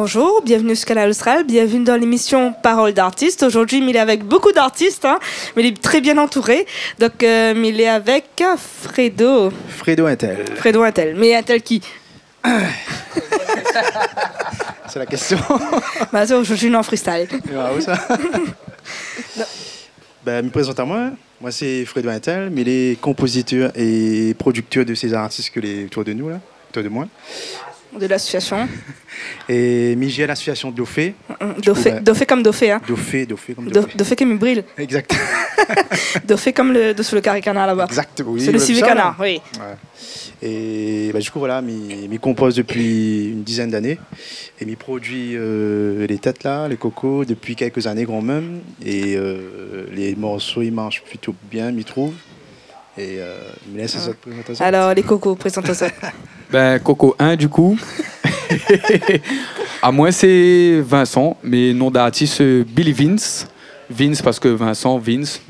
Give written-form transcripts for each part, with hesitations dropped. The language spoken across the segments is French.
Bonjour, bienvenue sur Canal Austral, bienvenue dans l'émission Parole d'artistes. Aujourd'hui, il est avec beaucoup d'artistes, hein, mais il est très bien entouré. Donc, il est avec Fredo. Fredo Intel. Fredo Intel. Mais Intel qui? C'est la question. Bah, ça, aujourd'hui, je suis en freestyle. Ah, oui, ça. Ben, me présente à moi. Moi, c'est Fredo Intel, mais il est compositeur et producteur de ces artistes que les autour de nous, là, autour de moi. De l'association. Et j'ai l'association Dofé. Dofé comme Dofé, hein. Dofé comme Dofé. Dofé comme il brille. Exact. Dofé comme le sur le carré canard là-bas. Exact, oui. C'est le civic canard, oui. Ouais. Et bah, du coup, voilà, m'y compose depuis une dizaine d'années. Et m'y produit les têtes là, les cocos, depuis quelques années grand même. Et les morceaux, ils marchent plutôt bien, m'y trouve. Et me laisse cette présentation. Alors, les cocos, présente ça. Ben, Coco 1, du coup. À moi, c'est Vincent, mais nom d'artiste, Billy Vince. Vince, parce que Vincent, Vince.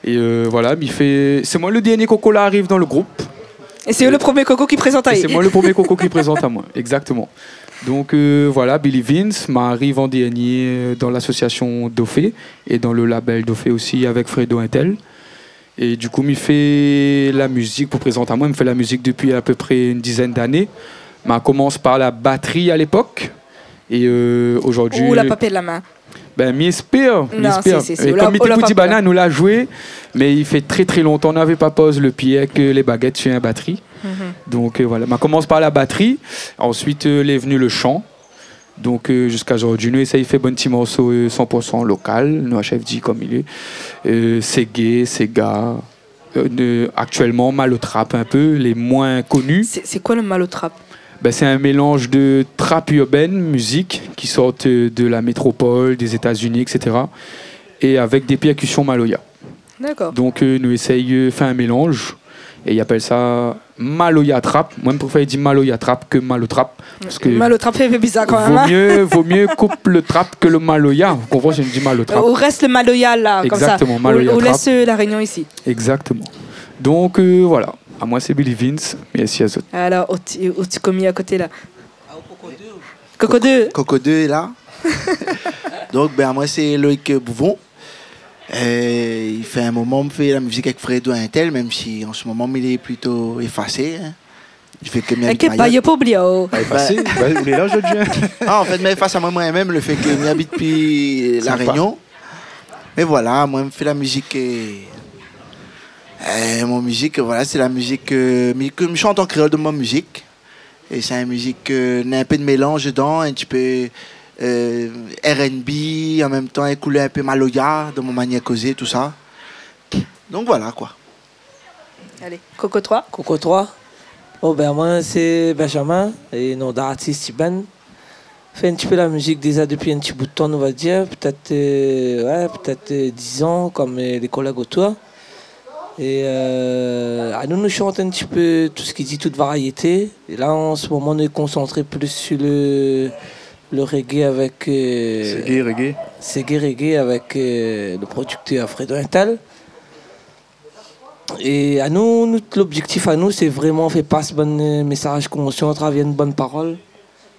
Et voilà, c'est moi le dernier Coco là arrive dans le groupe. Et c'est eux le premier Coco qui présente à C'est moi le premier Coco qui présente à moi, exactement. Donc voilà, Billy Vince m'arrive en dernier dans l'association Dofé et dans le label Dofé aussi avec Fredo Intel. Et du coup, il fait la musique pour présenter à moi. Il me fait la musique depuis à peu près une dizaine d'années. On commence par la batterie à l'époque. Et aujourd'hui... Ou la papier de la main. Ben, m'espère. C'est. Comme il était petit banane, nous l'a joué. Mais il fait très très longtemps. On n'avait pas posé le pied avec les baguettes sur une batterie. Donc voilà, on commence par la batterie. Ensuite, il est venu le chant. Donc jusqu'à aujourd'hui, nous essayons de faire un petit morceau 100% local, nous HFD comme il est. C'est gay, c'est gars. Actuellement, Malotrap un peu, les moins connus. C'est quoi le Malotrap? Ben, c'est un mélange de trap urbaine, musique, qui sortent de la métropole, des États-Unis, etc. Et avec des percussions maloya. D'accord. Donc nous essayons de faire un mélange. Et ils appellent ça Maloya Trap. Moi, je préfère dire Maloya Trap que Malotrap. Parce que Malotrap, c'est un peu bizarre quand même. Vaut mieux couper le trap que le Maloya. Vous comprenez, je dis Malotrap. Ou reste le Maloya là, exactement, comme ça. Maloya ou Trap. Laisse la Réunion ici. Exactement. Donc voilà. À moi, c'est Billy Vince. Merci à vous. Alors, tu commis à côté là. Coco 2. Coco 2 est là. Donc, ben, moi, c'est Loïc Bouvon. Il fait un moment, il fait la musique avec Fredo Intel, même si en ce moment, il est plutôt effacé. Hein. Je fais que mes il n'y a pas oublié. Effacé. Vous voulez là aujourd'hui? En fait, mais face à moi-même, le fait que je habite depuis La Réunion. Mais voilà, moi, je fais la musique. Mon musique, voilà, c'est la musique que je chante en créole de ma musique. Et c'est une musique il y a un peu de mélange dedans, un petit peu R&B, en même temps un couleur un peu maloya dans mon manière de causer, tout ça. Donc voilà quoi. Allez, Coco 3. Coco 3. Oh ben moi c'est Benjamin et nom d'artiste Iban. Fait un petit peu la musique déjà depuis un petit bout de temps, on va dire, peut-être 10 ans comme les collègues autour. Et nous chantons un petit peu tout ce qui dit toute variété. Et là en ce moment on est concentré plus sur le reggae avec C'est gay reggae avec le producteur Fredo Intel. Et à nous l'objectif à nous c'est vraiment faire passer bon message conscient à travers une bonne parole.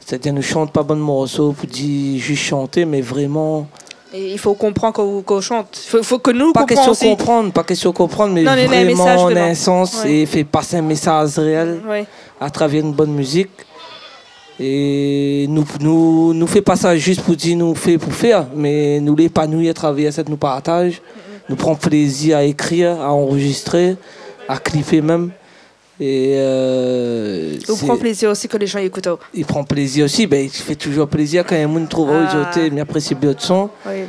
C'est-à-dire nous chante pas bon morceau pour dire juste chanter mais vraiment. Et il faut comprendre qu'on chante. Il faut que nous pas comprenions aussi. Pas question de comprendre, mais non, vraiment on a un sens ouais. et fait passer un message réel à travers une bonne musique. Et nous fait pas ça juste pour dire nous fait pour faire, mais nous l'épanouir à travers cette nous partage. Nous prend plaisir à écrire, à enregistrer, à clipper même. Et nous prend plaisir aussi que les gens écoutent. Il prend plaisir aussi, ben, il fait toujours plaisir quand un monde trouve il apprécie bien le son. Oui.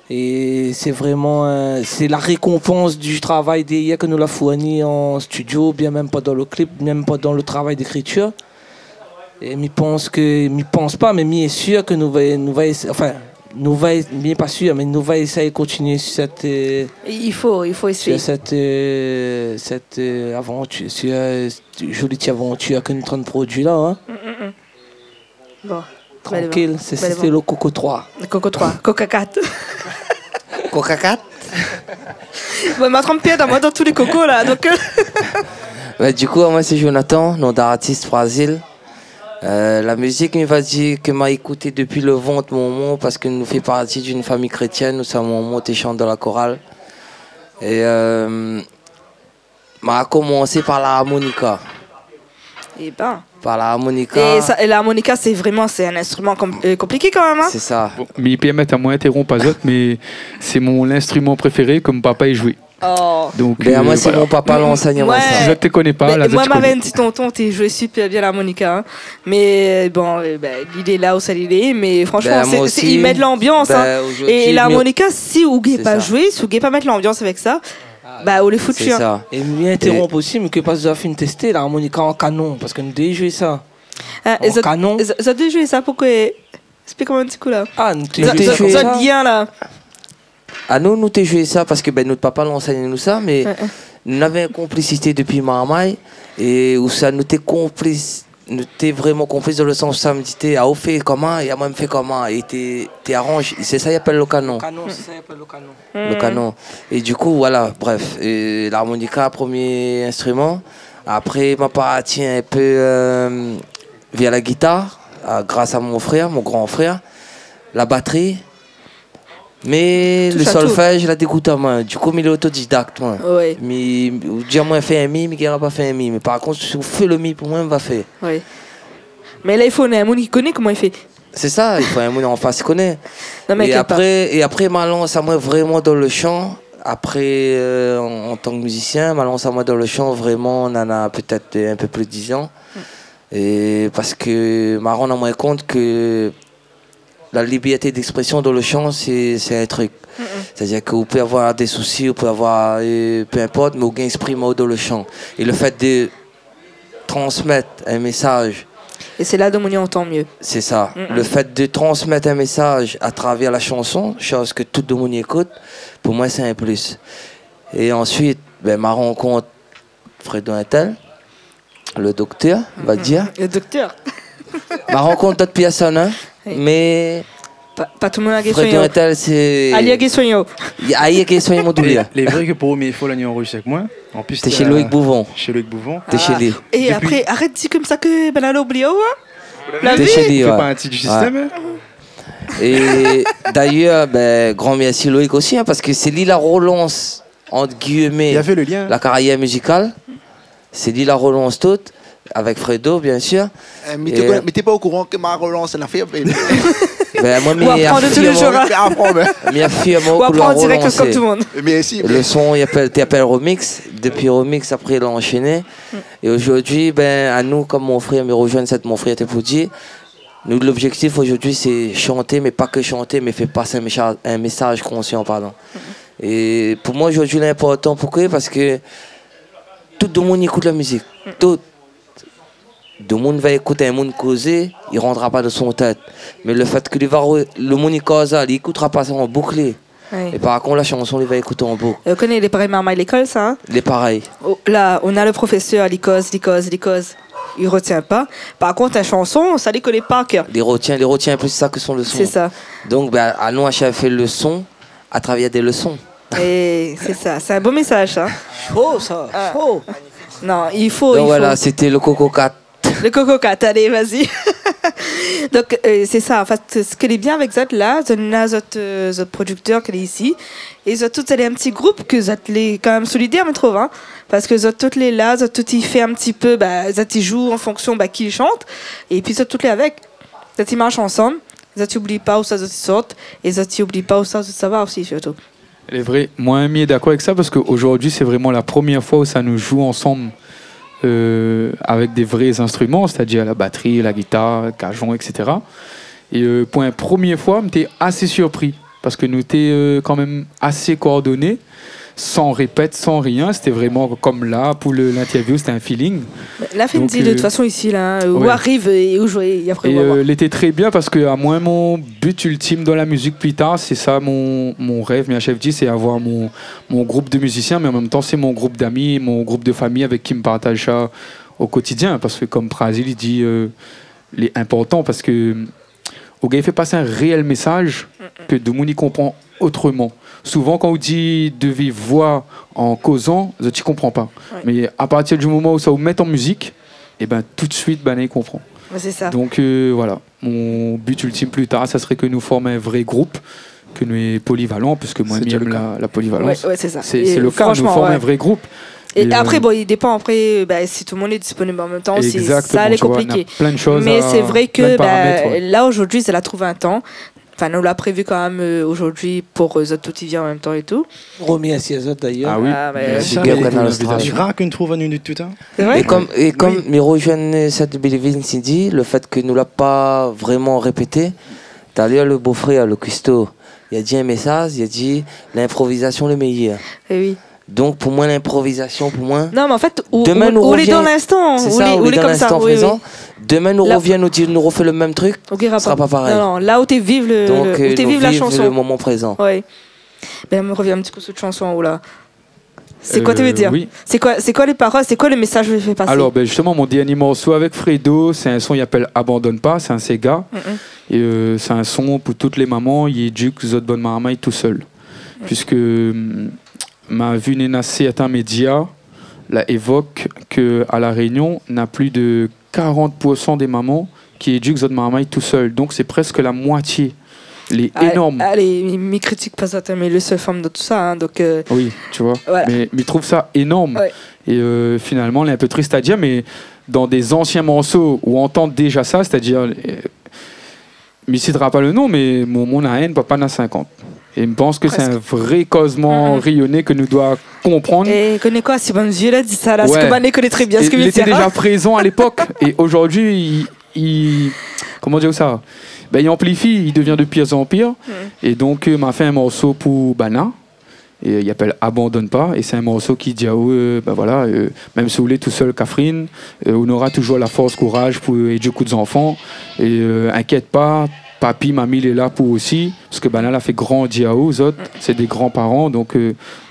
Et c'est vraiment c'est la récompense du travail d'hier que nous l'a fourni en studio, bien même pas dans le clip, même pas dans le travail d'écriture. Et je pense pas, mais je est sûr que nous va bien pas sûr, mais nous va essayer de continuer sur cette. Il faut essayer. Sur cette aventure, sur jolie aventure que nous sommes en train de produire là. Hein. Bon. Tranquille, c'était le Coco 3. Le Coco 3, Coca 4. Coca 4. On m'a trompé dans tous les cocos là. Donc... du coup, moi c'est Jonathan, nom d'artiste Brésil. La musique, il va dire que m'a écouté depuis le ventre, mon mot, parce que nous fait partie d'une famille chrétienne. Nous sommes mon mot et chante dans la chorale. Et m'a commencé par la harmonica. Et ben. Par la harmonica. Et la harmonica, c'est un instrument compliqué quand même. Hein? C'est ça. Bon, mais il peut mettre à moi interrompre pas autre, mais c'est mon instrument préféré comme papa y jouait. Oh. Donc, moi, c'est mon papa l'enseigne. Ouais. Si je ne te connais pas, là, moi, ma petit tonton, tu jouais super bien l'harmonica. Hein. Mais bon, il est là où ça il est. Mais franchement, il met de l'ambiance. Hein. Et l'harmonica, si vous ne pas jouer, si vous ne pas mettre l'ambiance avec ça, on les fout dessus. Hein. Et mieux interrompre aussi, mais que pas de fin tester l'harmonica en canon. Parce que nous devons jouer ça. En canon. Vous avez joué ça pourquoi? Explique-moi un petit coup là. Ah, nous devons jouer ça. Bien là. Ah nous t'ai joué ça parce que notre papa l'enseignait nous ça, mais nous avions une complicité depuis Marmaille et où ça nous t'es complice, nous t'es vraiment complice dans le sens où ça me dit ah fait comment et à moi me fait comment et t'es arrange, c'est ça qu'il appelle le canon. C'est ça qu'il appelle le canon. Le canon. Et du coup voilà, bref, l'harmonica premier instrument. Après ma partie un peu via la guitare, grâce à mon frère, mon grand frère, la batterie. Mais le solfège, je l'ai dégoûté à moi. Du coup, il est autodidacte. Moi. Ouais. Mais, dire moi, fait un mi, mais il n'a pas fait un mi. Mais par contre, si vous faites le mi, pour moi, il va faire. Oui. Mais là, il faut un monde qui connaît comment il fait. C'est ça, il faut un monde en face qui connaît. Non, mais et après, ma lance à moi vraiment dans le chant. Après, en tant que musicien, ma lance à moi dans le chant, vraiment, on en a peut-être un peu plus de 10 ans. Et parce que ma rend moins compte que la liberté d'expression dans le chant, c'est un truc. C'est-à-dire que vous pouvez avoir des soucis, vous pouvez avoir peu importe, mais vous pouvez exprimer dans le chant. Et le fait de transmettre un message. Et c'est là où on entend mieux. C'est ça. Le fait de transmettre un message à travers la chanson, chose que tout le monde écoute, pour moi, c'est un plus. Et ensuite, ma rencontre, Fredo Intel, le docteur, on va dire. Le docteur. Ma rencontre d'autres personnes, hein. Oui. Mais pas tout le monde a gagné Fredo Intel, c'est. Ali a gagné. Ali a gagné mon double. Les vrais que pour mes fois l'année enregistré avec moi. En plus, t'es chez Loïc Bouvon. Chez Loïc Bouvon. T'es chez lui. Et depuis... après, arrête de dire comme ça que ben a oublié, hein. T'es chez lui, fais pas un titre du système. Et d'ailleurs, grand merci Loïc aussi, hein, parce que c'est lui la relance entre guillemets. Il a fait le lien. La carrière musicale. C'est lui la relance toute. Avec Fredo, bien sûr. Mais t'es pas au courant que ma relance, elle a fait. Moi, on apprend de tous les jours. On apprend en direct comme tout le monde. Mais si, le son, il appelle Remix. Depuis Remix, après, il a enchaîné. Et aujourd'hui, à nous, comme mon frère me rejoint, mon frère était pour dire, nous, l'objectif aujourd'hui, c'est chanter, mais pas que chanter, mais faire passer un message conscient, pardon. Et pour moi, aujourd'hui, l'important, pourquoi? Parce que tout le monde écoute la musique. Tout le monde va écouter un monde causer, il ne rentrera pas de son tête. Mais le fait que le monde cause, il n'écoutera pas ça en bouclé. Oui. Et par contre, la chanson, il va écouter en boucle. On connaît les pareils Marmaille à l'école, ça hein? Les pareils. Oh, là, on a le professeur, il cause. Il ne retient pas. Par contre, la chanson, ça ne les connaît pas à cœur. Il retient plus ça que son leçon. C'est ça. Donc, à nous, à fait le son à travers des leçons. Et c'est ça, c'est un beau message, ça. Chaud, ça. Chaud. Non, il faut. Donc voilà, c'était le Coco 4. Le Coco 4, allez, vas-y. Donc, c'est ça. En fait, ce qui est bien avec Zot, là, Zot producteur qui est ici, et Zot, tout, c'est un petit groupe que Zot, les quand même solidaire, me trouve, hein. Parce que Zot, toutes les là, Zot, tout, il fait un petit peu, Zot, il joue en fonction, qui il chante, et puis Zot, toutes les avec. Zot, ils marchent ensemble, Zot, ils n'oublient pas où ça sort, et Zot, ils n'oublient pas où ça va aussi, surtout. Elle est vraie. Moi, Ami est d'accord avec ça, parce qu'aujourd'hui, c'est vraiment la première fois où ça nous joue ensemble. Avec des vrais instruments, c'est-à-dire la batterie, la guitare, le cajon, etc. Et pour une première fois, j'étais assez surpris parce que nous étions quand même assez coordonnés, sans répète, sans rien. C'était vraiment comme là, pour l'interview, c'était un feeling. La fin de toute façon ici, là, où arrive et où jouer. Et elle était très bien parce que à moi, mon but ultime dans la musique plus tard, c'est ça mon rêve. Mais chef dit, c'est avoir mon groupe de musiciens, mais en même temps, c'est mon groupe d'amis, mon groupe de famille avec qui me partage ça au quotidien. Parce que comme Prasil, il dit, il est important parce que au gars, il fait passer un réel message que de monde y comprend autrement. Souvent, quand on dit de vive voix en causant, tu ne comprends pas. Ouais. Mais à partir du moment où ça vous met en musique, et ben tout de suite, ben, il comprend. Ouais, c'est ça. Donc voilà, mon but ultime plus tard, ça serait que nous formions un vrai groupe, que nous soyons polyvalents, parce que moi, C'est déjà j'aime le cas. la polyvalence. Ouais, c'est ça. C'est Et le cas, nous franchement, formons ouais. un vrai groupe. Et après, bon, il dépend après, si tout le monde est disponible en même temps, aussi, exactement, ça allait tu vois, compliqué. on a plein de choses Mais à- c'est vrai plein de que paramètres, ouais. là, aujourd'hui, elle a trouvé un temps. Enfin, nous l'a prévu quand même aujourd'hui pour tout y vient en même temps et tout. Romy à Ciazot d'ailleurs. Ah oui. Ah, mais- Merci. Big up Canal Austral. Je rare qu'on trouve un minute tout le temps. C'est vrai Et comme mes rejoignent cette Bélivine s'est dit, le fait que nous l'a pas vraiment répété, d'ailleurs le beau-frère, le cuistot, il a dit un message, il a dit l'improvisation le meilleur. Eh oui. Donc pour moi l'improvisation, pour moi, Non, mais en fait, Demain, nous on est revient- dans l'instant. c'est on ça, est- on on est est dans comme ça. l'instant Oui, présent. Demain nous Là- revient, nous refait le même truc, oui. Ok, ce sera pas pareil. Non, non, là où tu vives Donc où t'es nous vive la vivre le chanson. moment présent. Ouais. Ben, elle me revient un petit coup sur cette chanson en haut là. C'est quoi tu veux dire? Oui. C'est quoi les paroles? C'est quoi le message que je fais passer? Alors, ben, justement, mon dernier morceau avec Fredo, c'est un son, il appelle Abandonne pas, c'est un Sega. Et c'est un son pour toutes les mamans, il éduque Zot Bonne Marmaille tout seul. Puisque ma vue n'est certains médias la évoque qu'à La Réunion, on a plus de 40% des mamans qui éduquent Zot Marmaille tout seul. Donc, c'est presque la moitié. Il est énorme. Allez, il critique pas ça, mais le seul femme de tout ça. Hein, donc, Oui, tu vois. Voilà. Mais il trouve ça énorme. Ouais. Et finalement, il est un peu triste à dire, mais dans des anciens morceaux où on entend déjà ça, c'est-à-dire, il ne citera pas le nom, mais mon a haine, papa n'a 50. Et il pense que c'est un vrai causement rayonné que nous doit comprendre. et connais quoi? Si bon Dieu l'a dit ça là, Ouais. ce que Mané connaît très bien ce que il veut était dire. déjà présent à l'époque. Et aujourd'hui, comment dire ça? Ben, il amplifie, il devient de pire en pire. Et donc, il m'a fait un morceau pour Bana. Et il appelle Abandonne pas. Et c'est un morceau qui dit ben voilà, même si vous voulez tout seul, Catherine, on aura toujours la force, courage pour éduquer des enfants. Et inquiète pas, papy, mamie, il est là pour aussi. Parce que Bana l'a fait grandir aux autres. C'est des grands-parents. Donc,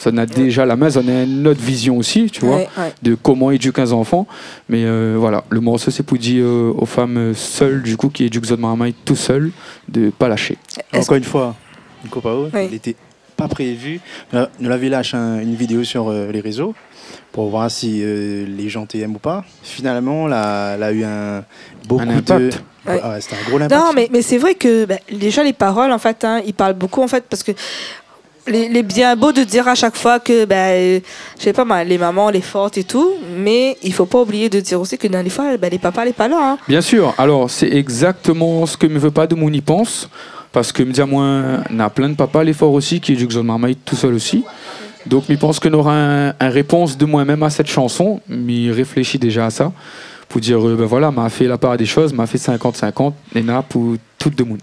ça a déjà la main, ça a une autre vision aussi, tu vois, Ouais. de comment éduquer un enfant. Mais voilà, le morceau, c'est pour dire aux femmes seules, du coup, qui éduquent Zod Marmaille tout seul, de pas lâcher. Encore une fois, Nico Pao, Oui. il n'était pas prévu. Nous l'avons lâché une vidéo sur les réseaux pour voir si les gens t'aiment ou pas. Finalement, là, elle a eu beaucoup Un impact. de... Ouais. C'était un gros impact. Non, mais c'est vrai que déjà les paroles, en fait, hein, ils parlent beaucoup, en fait, parce que les bien beau de dire à chaque fois que, je sais pas, les mamans, les fortes et tout, mais il faut pas oublier de dire aussi que dans les fois, les papas, les pas là. Hein. Bien sûr, alors c'est exactement ce que me veut pas de mon y pense, parce que me dire moi, on a plein de papas, les forts aussi, qui éduquent Zod Marmaille tout seul aussi. Donc, je pense qu'on aura un réponse de moi-même à cette chanson, mais réfléchis déjà à ça, pour dire, voilà, m'a fait la part des choses, m'a fait 50-50, Nena, pour tout le monde.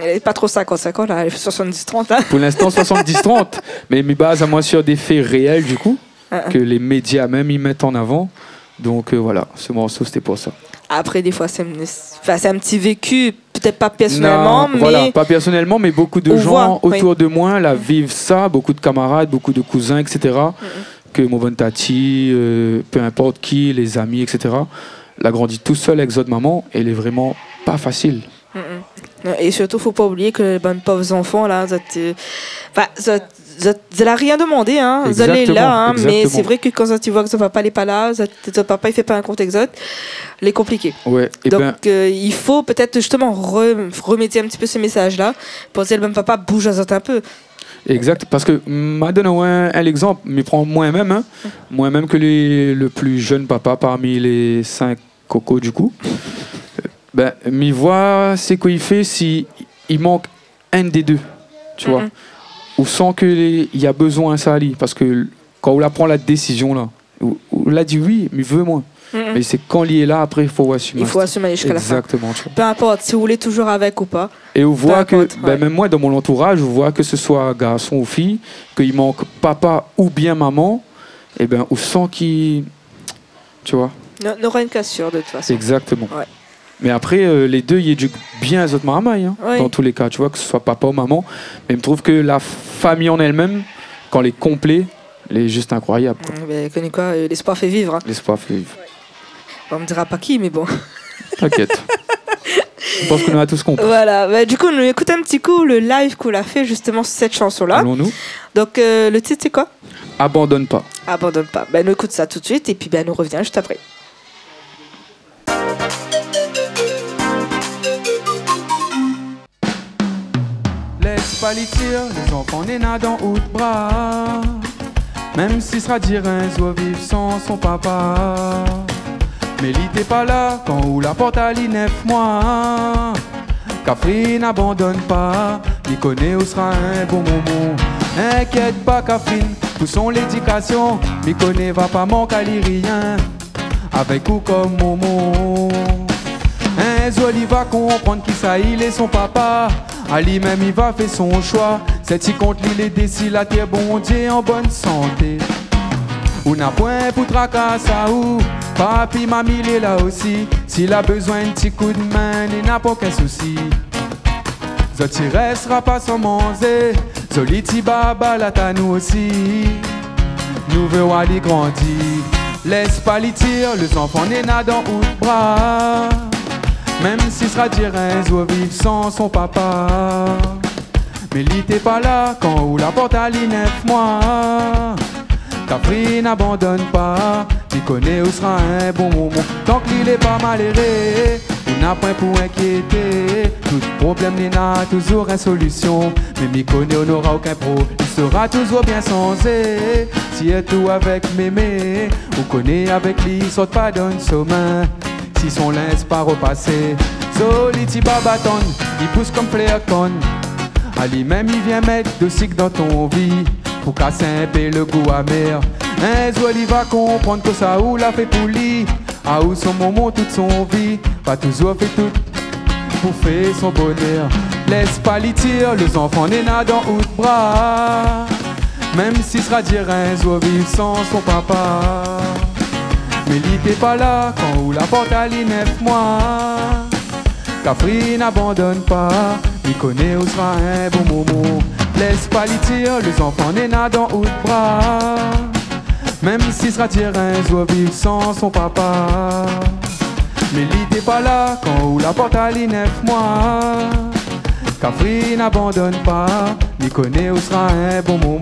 Elle est pas trop 50-50, là, elle fait 70-30. Hein. Pour l'instant, 70-30, mais mes bases à moi sur des faits réels, du coup, que les médias même, ils mettent en avant. Donc, voilà, ce morceau, c'était pour ça. Après, des fois, c'est un petit vécu, peut-être pas personnellement, Non, mais... voilà, pas personnellement, mais beaucoup de on gens voit, autour de moi là, vivent ça, beaucoup de camarades, beaucoup de cousins, etc. Que mon bonne tati, peu importe qui, les amis, etc. L'a grandi tout seul avec Zod Maman, et elle est vraiment pas facile. Et surtout, faut pas oublier que les bonnes pauvres enfants, là, elle a rien demandé, hein. Elle est là, hein, mais c'est vrai que quand tu vois que son papa n'est pas là, ton papa il fait pas un compte exote, il est compliqué. Ouais, et Donc il faut peut-être justement remettre un petit peu ce message-là pour dire le même papa bouge un peu. exact, parce que m'a donné un exemple, mais prends moi-même, hein, moi-même que le plus jeune papa parmi les 5 cocos du coup. Mais voir c'est quoi il fait si il manque un des deux, tu vois, ou sans qu'il y a besoin ça ali, parce que quand on prend la décision là, on l'a dit oui, mais veut moins. Mais c'est quand il est là après il faut assumer. Il faut assumer jusqu'à la fin. Exactement. Tu vois. Peu importe si vous voulez toujours avec ou pas. Et on voit que, importe, ouais. même moi dans mon entourage, on voit que ce soit garçon ou fille, qu'il manque papa ou bien maman, et on sent qu'il, tu vois. N'aura une cassure de toute façon. Exactement. Ouais. Mais après, les deux, ils éduquent bien les autres marmailles, hein, Oui. dans tous les cas, tu vois, que ce soit papa ou maman. Mais je trouve que la famille en elle-même, quand elle est complète, elle est juste incroyable. Quoi. Connais quoi, l'espoir fait vivre. Hein. L'espoir fait vivre. On me dira pas qui, mais bon. T'inquiète. Je pense qu'on a tous compris. Voilà, du coup, on écoute un petit coup le live qu'on a fait justement sur cette chanson-là. Allons-nous. Donc, le titre, c'est quoi? Abandonne pas. Abandonne pas. Nous écoute ça tout de suite et puis nous revient juste après. pas les tirs, les enfants nés dans haut de bras. Même si sera dire un doit vivre sans son papa. Mais il n'était pas là quand où la porte à 9 mois. Capri n'abandonne pas, il connaît où sera un bon moment. Inquiète pas Capri, pour son l'éducation, il connaît va pas manquer à rien. Avec ou comme Momo. Un jour il va comprendre qui ça il est son papa. À lui-même il va faire son choix. C'est si contre lui les décide la terre bon Dieu en bonne santé. Ou n'a point pour tracasser ou papi mamie il est là aussi. S'il a besoin d'un petit coup de main il n'a pas aucun souci. Zoti restera pas sans manger. Zoliti baba la ta nous aussi. Nous voulons aller grandir. Laisse pas les tirs, les enfants nés dans ou de bras. Même si sera dire un jour vivre sans son papa. Mais il n'était pas là quand où la porte à 9 mois. Capri n'abandonne pas, il connaît où sera un bon moment. Tant qu'il est pas malheureux, on n'a point pour inquiéter. Tout problème n'a toujours une solution. Mais il connaît on n'aura aucun pro, il sera toujours bien sensé. Si est tout avec mémé, on connaît avec lui, il saute pas dans son main. Si son laisse pas repasser, Soliti Babaton, il pousse comme Fléacon. À lui-même il vient mettre de cycle dans ton vie. Pour casser un peu le goût amer. Un jour il va comprendre que ça ou l'a fait pour lui. À où son moment toute son vie. Pas toujours fait tout pour faire son bonheur. Laisse pas les tirs, les enfants nés dans ou de bras. Même si sera dire un jour vivre sans son papa. Mais il n'était pas là quand où la porte à 9 mois. Capri n'abandonne pas, il connaît où sera un bon moment. Laisse pas les tirs, les enfants nés dans ou de bras. Même si sera dire un jour vivre sans son papa. Mais il n'était pas là quand où la porte à 9 mois. Capri n'abandonne pas, il connaît où sera un bon moment.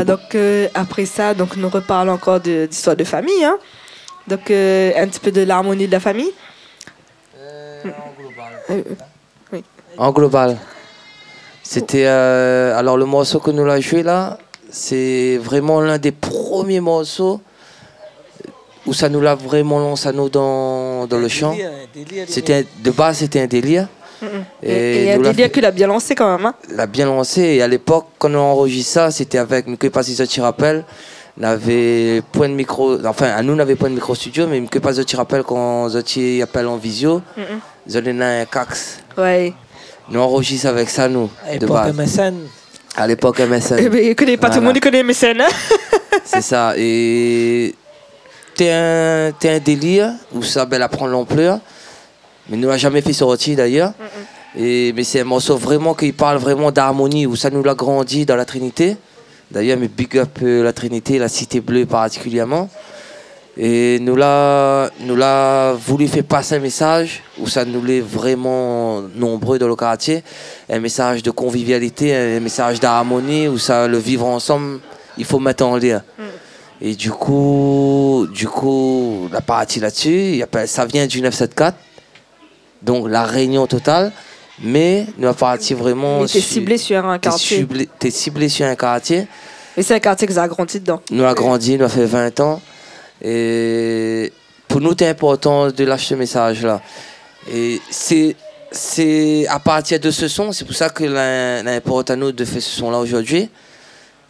Donc après ça, donc nous reparlons encore d'histoire de famille. Hein. Donc un petit peu de l'harmonie de la famille. En global. Oui. En global. C'était alors le morceau que nous l'avons joué là, c'est vraiment l'un des premiers morceaux où ça nous l'a vraiment lancé nous dans le chant. C'était de base c'était un délire. Et il y a un délire qu'il a bien lancé quand même. Hein. Il a bien lancé et à l'époque quand on enregistre ça, c'était avec, je ne sais pas si ça te rappelle, on avait point de micro, enfin nous on avait point de micro studio, mais je ne sais pas si tu te rappelles quand Zoti appelle en visio, on a un cax. Ouais. Nous enregistre avec ça nous. À l'époque MSN. À l'époque MSN. Il connaît pas, tout le monde connaît MSN. C'est ça. Et t'es un délire où ça va prendre l'ampleur. Mais nous n'a jamais fait sortir d'ailleurs. Mais c'est un morceau vraiment qui parle vraiment d'harmonie, où ça nous l'a grandi dans la Trinité. D'ailleurs, mais big up la Trinité, la Cité Bleue particulièrement. Et nous l'a voulu faire passer un message où ça nous l'est vraiment nombreux dans le quartier. Un message de convivialité, un message d'harmonie où ça, le vivre ensemble, il faut mettre en lien. Et du coup, la partie là-dessus, ça vient du 974. Donc la réunion totale, mais nous avons parti vraiment. Mais t'es ciblé sur un quartier. T'es ciblé sur un quartier. Et c'est un quartier que vous avez grandi dedans. Nous avons grandi, nous avons fait 20 ans. Et pour nous, c'est important de lâcher ce message-là. Et c'est à partir de ce son, c'est pour ça que l'important à nous de faire ce son-là aujourd'hui.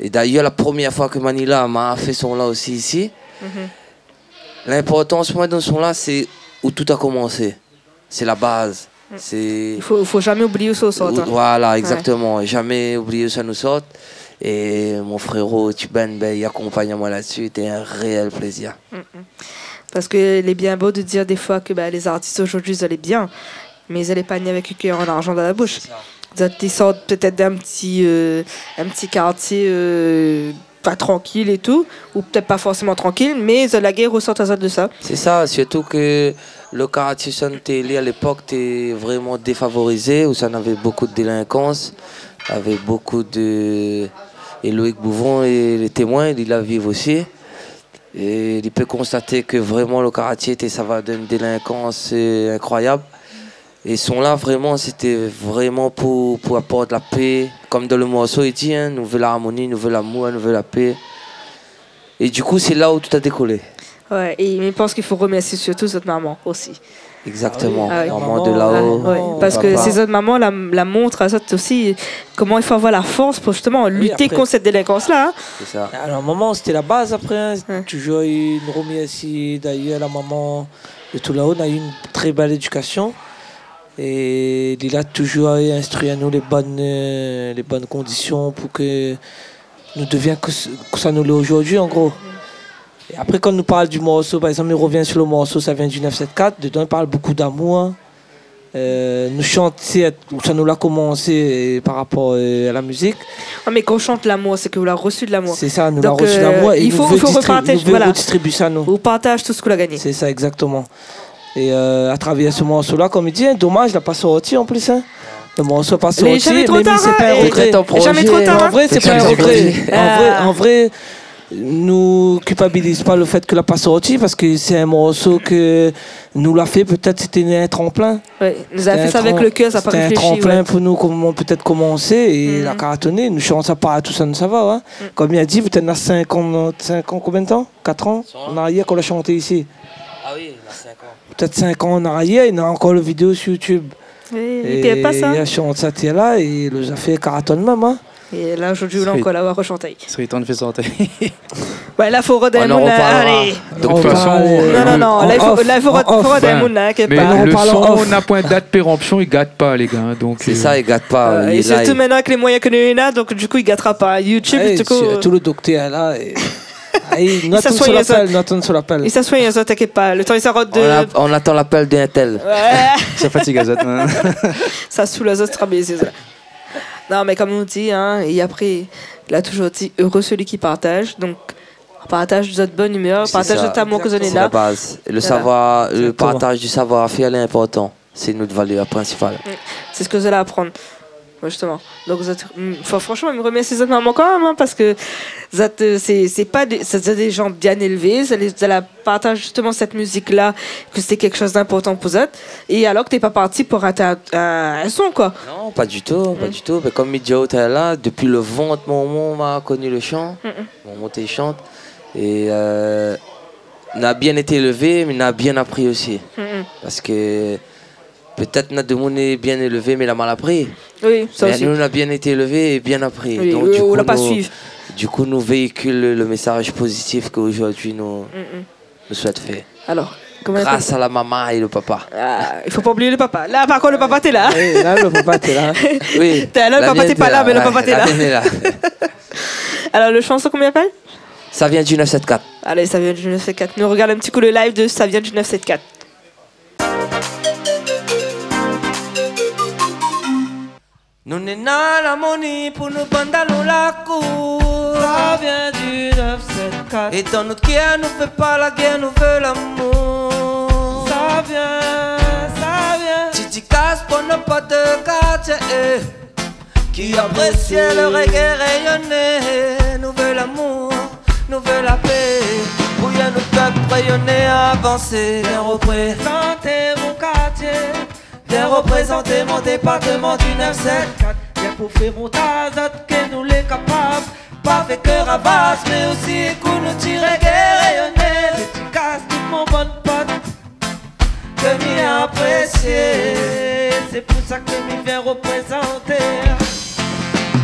Et d'ailleurs, la première fois que Manila m'a fait ce son-là aussi ici, l'importance pour moi dans ce son-là, c'est où tout a commencé. C'est la base. Il faut jamais oublier où ça sort. Voilà, exactement. Ouais. Jamais oublier où ça nous sort. Et mon frérot Tuben, il accompagne moi là-dessus. C'était un réel plaisir. Parce qu'il est bien beau de dire des fois que les artistes aujourd'hui, ils allaient bien, mais ils allaient pas ni avec le cœur en argent dans la bouche. Ils sortent peut-être d'un un petit quartier pas tranquille et tout, ou peut-être pas forcément tranquille, mais la guerre ressort à de ça. C'est ça, surtout que le quartier Saint-Élie à l'époque était vraiment défavorisé, où ça avait beaucoup de délinquance, avait beaucoup de... Et Loïc Bouvon et les témoins, ils la vivent aussi. Et il peut constater que vraiment le quartier était ça va d'une délinquance incroyable. Et son là vraiment c'était vraiment pour apporter la paix. Comme dans le morceau il dit, hein, nous voulons l'harmonie, nous voulons l'amour, nous voulons la paix. Et du coup c'est là où tout a décollé. Ouais, et je pense qu'il faut remercier surtout cette maman aussi. Exactement, Ah oui. maman de là-haut. Ouais, parce papa. que ces autres mamans la montrent à autres aussi comment il faut avoir la force pour justement lutter après- contre cette délinquance-là. Hein. C'est ça. Alors, maman, c'était la base après. Hein. Ouais. Toujours eu une remercie d'ailleurs la maman de tout là-haut. On a eu une très belle éducation. Et il a toujours instruit à nous les bonnes conditions pour que nous devions que ça nous l'est aujourd'hui en gros. Et après, quand on nous parle du morceau, par exemple, il revient sur le morceau, ça vient du 974. Dedans, il parle beaucoup d'amour. Nous chante, ça nous l'a commencé par rapport à la musique. Ah, mais quand on chante l'amour, c'est que vous l'avez reçu de l'amour. C'est ça, nous l'a Donc, reçu l'amour. Et il faut repartager, voilà. redistribuer ça, nous. Vous partagez tout ce que vous avez gagné. C'est ça, exactement. Et à travers ce morceau-là, comme il dit, hein, dommage, il n'a pas sorti en plus. Hein. Le morceau n'a pas sorti, Mais jamais trop mais tard, c'est pas un hein, regret. et- Jamais trop tard. En vrai, c'est pas un jamais regret. sorti. En vrai, nous culpabilise pas le fait que l'a pas sorti parce que c'est un morceau que nous l'a fait. Peut-être c'était un tremplin. Ouais, nous avons fait ça avec le cœur, ça n'a pas C'était un réfléchi. tremplin Ouais. pour nous, comment peut-être commencer et la cartonner. Nous chantons ça pas tout ça, nous ça va. Hein. Comme il a dit, peut-être on a 5 ans, combien de temps 4 ans en arrière qu'on l'a chanté ici. Ah oui, il a 5 ans. Peut-être 5 ans en arrière, il y a encore le vidéo sur YouTube. Oui, il n'était pas ça. Il a chanté ça, t'es là, et il nous a fait cartonne même. Hein. Et là, aujourd'hui, on encore l'avoir rechanté. Il serait temps de faire sortir. Ouais, là, il faut redonner On en mon reparlera. allez. De toute On façon, parle, Non, là, il faut en off, redonner ben, mon là, quelque mais part. on le parle en son off. n'a point de date péremption, il gâte pas les gars. hein, Donc C'est ça, il gâte pas. Et il est là, surtout il- maintenant avec les moyens que nous avons, donc du coup, il gâtera pas. YouTube, Hey, du coup. tout le docteur est là. Et... Hey, s'assoit, sur il l'appel, Nathan sur l'appel. Et ça soigne, ça t'inquiète pas. Le temps, il s'arrête de. on attend l'appel d'un tel. Ouais, Ça fatigue Azat. Hein. ça saoule les autres, mais c'est ça. Non, mais comme on dit, hein, et après, il a toujours dit heureux celui qui partage. Donc, partage de votre bonne humeur, C'est partage ça. de amour que vous avez C'est la là. base. Le Voilà. savoir, le Exactement. partage du savoir-faire est important. C'est notre valeur principale. C'est ce que vous allez apprendre. Ouais, justement. Donc, vous êtes, franchement, je me remercie cette maman quand même, hein, parce que vous êtes, c'est pas c'est des gens bien élevés. Vous allez partager justement cette musique-là, que c'était quelque chose d'important pour vous. Et alors que t'es pas parti pour rater un son, quoi. Non, pas du tout, pas du tout. Mais comme Midjao était là, depuis le ventre, mon m'a connu le chant. Mon monté chante. Et on a bien été élevé, mais on a bien appris aussi. Parce que peut-être notre monde est bien élevé, mais il a mal appris. Oui, ça Mais aussi. nous, on a bien été élevé et bien appris. Oui, Donc, on l'a pas nous- suivi. Du coup, nous véhiculons le message positif qu'aujourd'hui nous souhaite faire. Alors, comment Grâce à la maman et le papa. il faut pas oublier le papa. Là, par contre, le papa, t'es là. Hey, là, le papa, t'es là. Oui. T'es là, le la papa, mienne t'es pas était là, mais le papa, t'es la là. mienne est là. Alors, le chanson, combien appelle? Ça vient du 974. Allez, ça vient du 974. Nous regarde un petit coup le live de ça vient du 974. Nous n'avons pas la monnaie pour nous bandalons la cour. Ça vient du 974. Et dans notre cœur, nous fait pas la guerre, nous veut l'amour. Ça vient. Titi casse pour nos potes de quartier qui apprécient le reggae rayonné. Nous veut l'amour, nous veut la paix. Pour y nous peuple rayonner, avancer. Viens représenter mon quartier. Viens représenter mon département du 974. Viens pour faire mon tazat que nous les capables. Pas fait que ravage, mais aussi qu'on nous tire rayonner. Tu casses tout mon bon pote. Que m'y apprécier. C'est pour ça que je viens représenter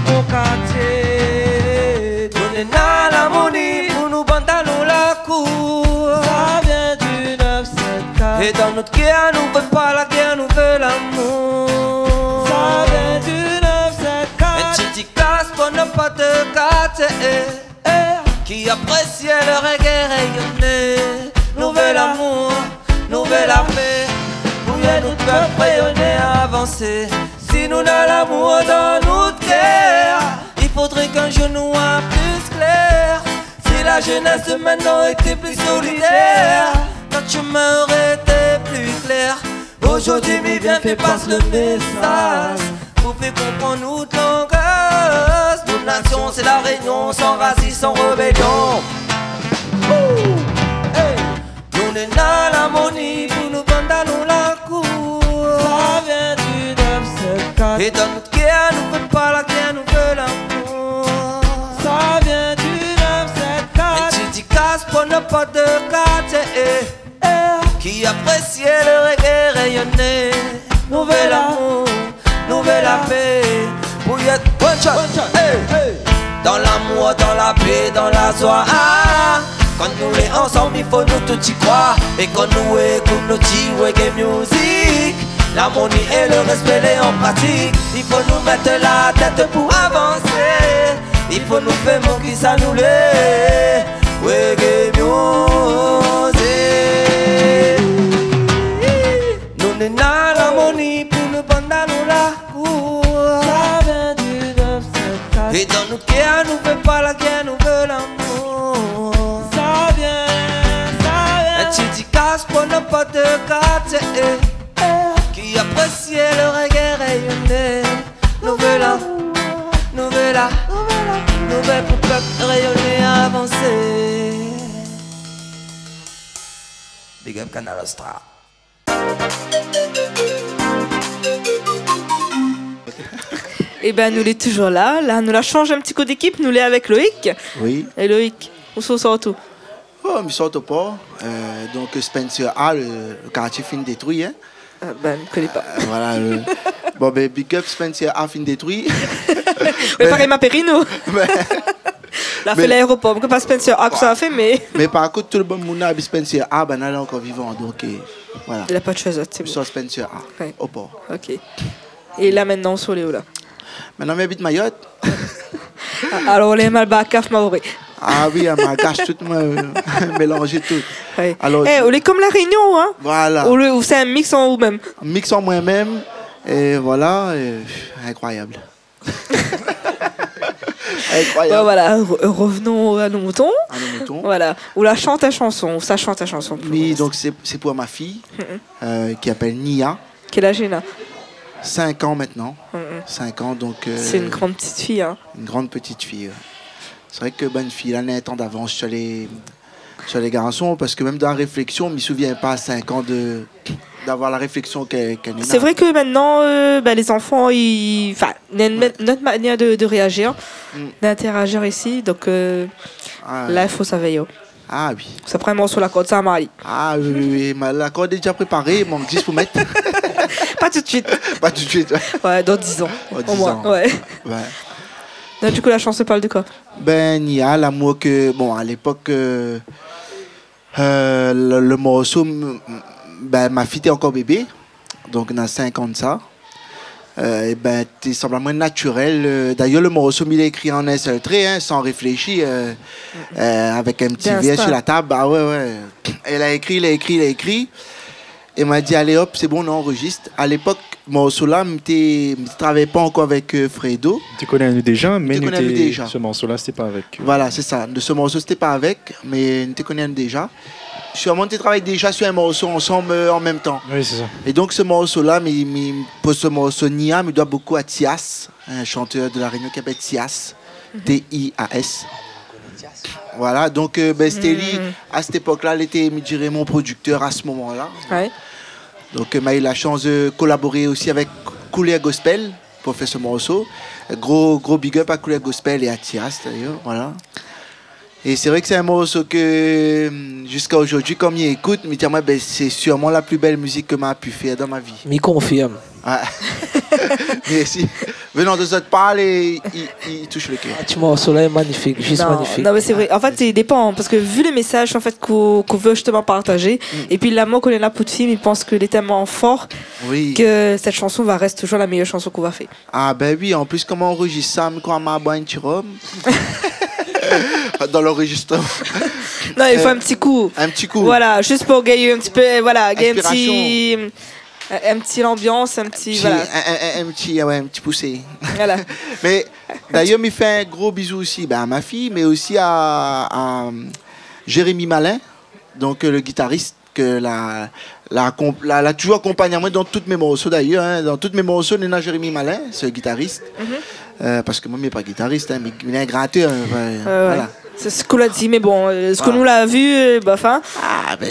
mon quartier. Donnez la monnaie pour nous bandalons la cour. Ça vient du 974. Et dans notre guerre, nous veut pas la guerre, nous veut l'amour. Ça vient du 974. Et Titi casse pour nos potes de quartier qui apprécient le reggae rayonné. Nous veut l'amour, nous veut la paix. Pour y nous peuple rayonner, avancer. Si nous nous a l'amour dans notre cœur. Il faudrait qu'un jour nous soit plus clair. Si la jeunesse de maintenant était plus solidaire, notre chemin aurait été plus clair. Aujourd'hui, mais bien fait passe le message pour faire comprendre notre langage. Notre nation, c'est la réunion, sans racisme, sans rébellion. Hey. Nous n'est dans l'harmonie pour nous vendre dans la cour. Ça vient du 974. Et dans notre guerre, nous ne pas la guerre, nous veut l'amour. Ça vient du 974. Et tu dis casse pour ne pas de quartier qui appréciait le reggae rayonné. Nouvel amour, nouvelle paix. Pour y être one shot, hey, hey. Dans l'amour, dans la paix, dans la joie. Quand nous les ensemble, il faut nous tout y croire. Et quand nous écoutons nos petits reggae music, l'harmonie et le respect les en pratique. Il faut nous mettre la tête pour avancer. Il faut nous faire mon qui ça nous l'est. Reggae music. Nous n'est dans l'harmonie pour nous prendre dans la cour. Ça vient du 974. Et dans notre cœur, nous fait pas la guerre, nous veut l'amour. Ça vient. Et tu dis casse pour ne pas de quartier qui appréciait le reggae rayonné. Nouvelle pour peuple rayonner, avancer. Big up Canal Astra. Et ben nous l'est toujours là. Là, nous la change un petit coup d'équipe. Nous l'est avec Loïc. Oui. Et Loïc, où sort tout? Oh, je sors au port. Donc Spencer A, le quartier fin détruit. Hein. Ben, je ne connais pas. Voilà. Bon, ben, big up Spencer A fin détruit. Mais pareil, ma Périno. Là, fait l'aéroport. Pas Spencer A que ça a fait, mais. Mais par contre, tout le monde a Spencer A, ben, elle est encore vivant. Donc, voilà. Il n'a pas de chose, c'est Je bon. sors Spencer A, Ouais. au port. Ok. Et là, maintenant, sur Léo, là. Maintenant, j'habite Mayotte. Alors, on est mal bas à CAF Maoré. Ah oui, elle m'a gâché tout, mélangé tout. Ouais. Alors, on est comme la Réunion, hein. voilà. Ou c'est un mix en vous-même. Mix en moi-même. Et voilà, incroyable. Incroyable. Bon, voilà, revenons à nos moutons. À nos moutons. Voilà. Ou la chante à chanson, ou ça chante à chanson. Oui, donc c'est pour ma fille, qui s'appelle Nia. Quel âge elle a? 5 ans maintenant. 5 ans, donc... C'est une grande petite fille, hein. Une grande petite fille. C'est vrai que bonne fille, elle a un temps d'avance sur les garçons, parce que même dans la réflexion, je ne me souviens pas à 5 ans d'avoir la réflexion qu'elle a. C'est vrai que maintenant, les enfants, il y a notre manière de réagir, d'interagir ici. Donc là, il faut s'aveiller. Ah oui. Ça prend un morceau sur la corde, ça m'a dit. Ah oui. La corde est déjà préparée, il manque 10 pour mettre. Pas tout de suite. Pas tout de suite. Ouais, dans 10 ans. Dans 10 au moins. ans. Ouais. Ouais. Donc, du coup, la chanson parle de quoi? Ben, Nia, l'amour que... Bon, à l'époque, le morceau... Ben, ma fille était encore bébé, donc on a 5 ans de ça. Et ben, c'était simplement naturel. D'ailleurs, le morceau, il est écrit en un seul trait, hein, sans réfléchir, avec un petit verre sur la table. Ah ouais. Elle a écrit. Et m'a dit, allez hop, c'est bon, on enregistre. À l'époque, le morceau-là, je ne travaillais pas encore avec Fredo. Tu connais nous déjà, mais nous déjà. Ce morceau-là, c'était pas avec. Voilà, c'est ça. De ce morceau, c'était pas avec, mais nous te connaissons déjà. Sûrement, tu travailles déjà sur un morceau ensemble en même temps. Oui, c'est ça. Et donc, ce morceau-là, pour ce morceau Nia, me doit beaucoup à Tias, un chanteur de la Réunion qui s'appelle Tias, T-I-A-S. Voilà, donc c'était lui, à cette époque-là, il était, je dirais, mon producteur à ce moment-là. Ouais. Donc, il a eu la chance de collaborer aussi avec Couleur Gospel pour faire ce morceau. Gros big up à Couleur Gospel et à Tias, d'ailleurs, voilà. Et c'est vrai que c'est un morceau que, jusqu'à aujourd'hui, comme il écoute, c'est sûrement la plus belle musique que m'a pu faire dans ma vie. M'y confirme. Ouais. Merci. Venant de cette parle, il touche le cœur. Ce morceau-là est magnifique, juste magnifique. Non, mais c'est vrai. En fait, ça dépend. Parce que vu les messages en fait, qu'on veut justement partager, et puis l'amour qu'on est là pour le film, il pense qu'il est tellement fort que cette chanson va rester toujours la meilleure chanson qu'on va faire. Ah ben oui, en plus, comment on enregistre ça, quand on boit un petit rhum dans l'enregistrement. Non, il faut un petit coup. Un petit coup. Voilà, juste pour gagner un petit peu, voilà, gagner un petit... Un petit l'ambiance, un petit. Voilà. Un petit poussé. Voilà. Mais d'ailleurs, il fait un gros bisou aussi à ma fille, mais aussi à Jérémy Malin, donc le guitariste que l'a toujours accompagné à moi dans tous mes morceaux d'ailleurs. Hein. Dans tous mes morceaux, il y a Jérémy Malin, ce guitariste. Parce que moi, je ne suis pas guitariste, hein, mais il est un gratteur. Voilà. C'est ce qu'on a dit, mais bon, ce que nous l'a vu, bof, hein. Ah, ben.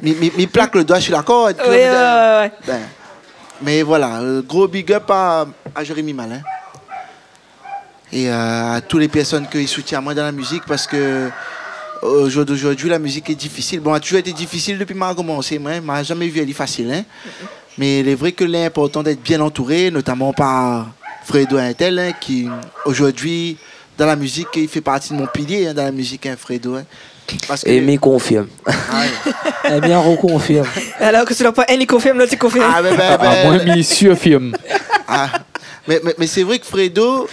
Il plaque le doigt sur la corde. Oui, ouais. Ben, mais voilà, gros big up à Jérémy Malin. Et à toutes les personnes qui soutiennent moi dans la musique parce que aujourd'hui, la musique est difficile. Bon, elle a toujours été difficile depuis que j'ai commencé. Moi, je n'ai jamais vu elle est facile. Hein. Mais il est vrai que l'important d'être bien entouré, notamment par Fredo Intel, hein, qui aujourd'hui, dans la musique, il fait partie de mon pilier dans la musique, hein, Fredo. Hein. Et m'y confirme. Eh bien, reconfirme. Alors que tu n'as pas un, il confirme, l'autre, il confirme. Moi, m'y surfirme. Mais c'est vrai que Fredo,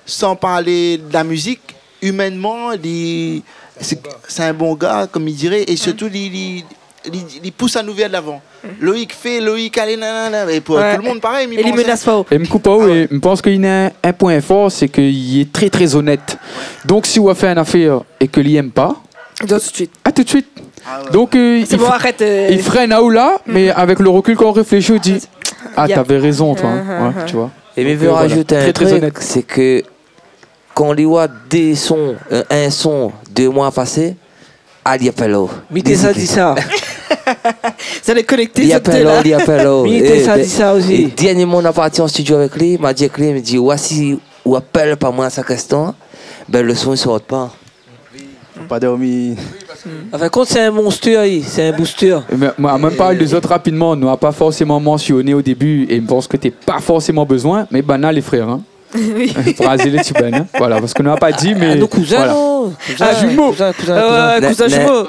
sans parler de la musique, humainement, c'est un bon gars, comme il dirait, et surtout, il pousse à nous vers de l'avant. Loïc fait, Loïc allez, nanana, et pour tout le monde pareil. Et il menace pas. Et je pense qu'il y a un point fort, c'est qu'il est très très honnête. Donc si on fait une affaire et que l'il n'aime pas, tout de suite. Tout de suite. Donc c'est bon, arrête. Il freine à ou là, mais avec le recul quand on réfléchit, on dit t'avais raison toi. Ouais, tu vois. Et mais je veux rajouter un truc, c'est que quand on voit des sons, un son 2 mois passés, il y a pas l'eau. Mité ça dit ça. Ça les connecter. Il y a pas l'eau. Mité ça dit ça aussi. Dernièrement, on a parti en studio avec lui, il m'a dit, voici, ou appelle pas moi à sa question, ben le son ne sort pas. Pas dormi. Enfin, quand c'est un monstre, c'est un booster. Moi, même parle des autres rapidement, on n'a pas forcément mentionné au début, et je pense que tu n'as pas forcément besoin, mais banal les frères. Hein. Oui. Pour raser les tubanes, hein. Voilà, parce qu'on n'a pas dit, mais. Nos cousins, voilà. Jumeaux. Cousin jumeaux.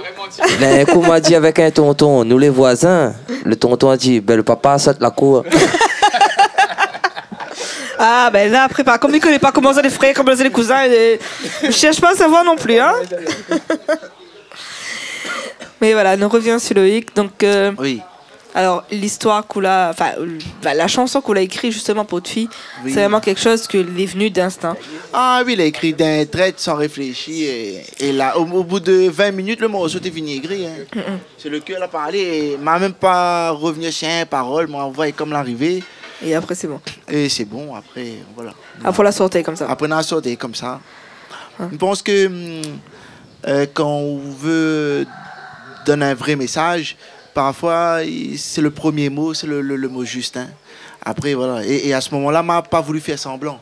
Comme on m'a dit avec un tonton, nous les voisins, le tonton a dit, le papa saute la cour. Ah, ben là, après, comme il ne connaît pas comment ça les frères, comment ça les cousins, je ne cherche pas à savoir non plus. Hein. Mais voilà, nous revenons sur Loïc. Donc, oui. Alors, l'histoire qu'on a, enfin, la chanson qu'on a écrite justement pour Tfi, c'est vraiment quelque chose qui est venu d'instinct. Ah oui, il a écrit d'un trait sans réfléchir. Et là, au bout de 20 minutes, le morceau était fini écrit. Hein. C'est le cœur qui a parlé. Et m'a même pas revenu sur une parole. Moi, on voit comme l'arrivée. Et après, c'est bon. Et c'est bon, après, voilà. Après, la sortie comme ça. Après, la sortie comme ça. Je pense que quand on veut donner un vrai message, parfois, c'est le premier mot, c'est le mot juste. Hein. Après, voilà. Et à ce moment-là, je n'ai pas voulu faire semblant.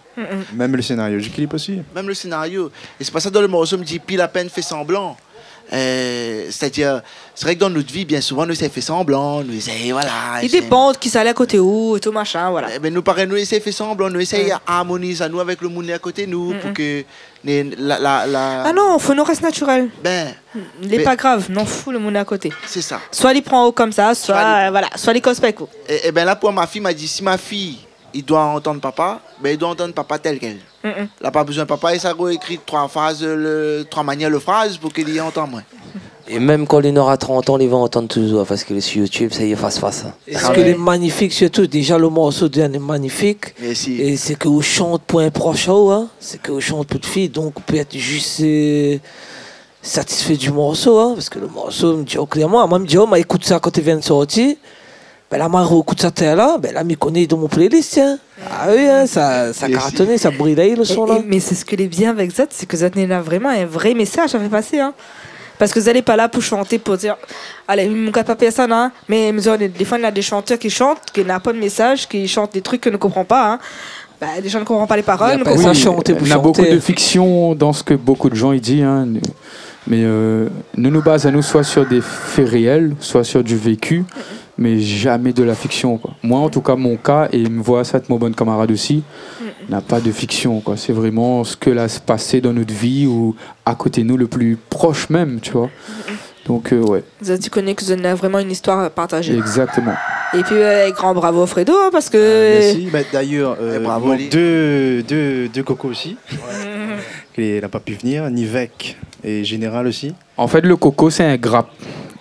Même le scénario du clip aussi. Même le scénario. Et c'est pas ça dans le morceau, me dit, puis la peine fait semblant. C'est-à-dire, c'est vrai que dans notre vie, bien souvent, nous essayons de faire semblant, nous essayons, voilà. Il dépend de qui ça allait à côté où, et tout machin, voilà. Ben, nous, pareil, nous essayons de faire semblant, nous essayons d'harmoniser à nous avec le monde à côté de nous, pour que Ah non, il faut nous rester naturel. Ben. Il n'est pas grave, non fou le monde à côté. C'est ça. Soit il prend haut comme ça, soit il cospe. Et ben là, pour ma fille, m'a dit, si ma fille, il doit entendre papa, ben il doit entendre papa tel quel. Il n'a pas besoin de papa, et ça a écrit 3 manières de phrases pour qu'il y entende moins. Et même quand il aura 30 ans, il va entendre toujours, parce que sur YouTube, ça y est face. Et ce qui est magnifique, surtout, déjà le morceau est magnifique. Merci. Et c'est qu'on chante pour un proche, hein. C'est qu'on chante pour de filles, donc on peut être juste satisfait du morceau, hein, parce que le morceau, me dit clairement, moi, me dit, oh, écoute ça quand il vient de sortir. Ben là, moi, écoute ça, là, ben là, je connais dans mon playlist, hein. Ah oui, hein, ça cartonné, ça brillait le son là. Mais c'est ce que les bien avec Zat, c'est que Zat là vraiment un vrai message à faire passer, hein. Parce que vous n'allez pas là pour chanter, pour dire, allez, mon gars, pas ça, non. Mais des fois, il y a des chanteurs qui chantent, qui n'ont pas de message, qui chantent des trucs qu'on ne comprend pas, hein. Bah, des gens ne comprennent pas les paroles. Il y a beaucoup de fiction dans ce que beaucoup de gens ils disent, hein. Mais nous basons à nous soit sur des faits réels, soit sur du vécu, mais jamais de la fiction, quoi. Moi, en tout cas, mon cas, et me voit ça, mon bon camarade aussi, n'a pas de fiction, quoi. C'est vraiment ce que là se passait dans notre vie ou à côté de nous, le plus proche même, tu vois. Donc, ouais. Tu connais que vous avez vraiment une histoire à partager. Exactement. Et puis, grand bravo Fredo, hein, parce que... Merci. Bah, d'ailleurs, bravo, deux cocos aussi. Il n'a pas pu venir, Nivek et Général aussi. En fait, le coco, c'est un grappe.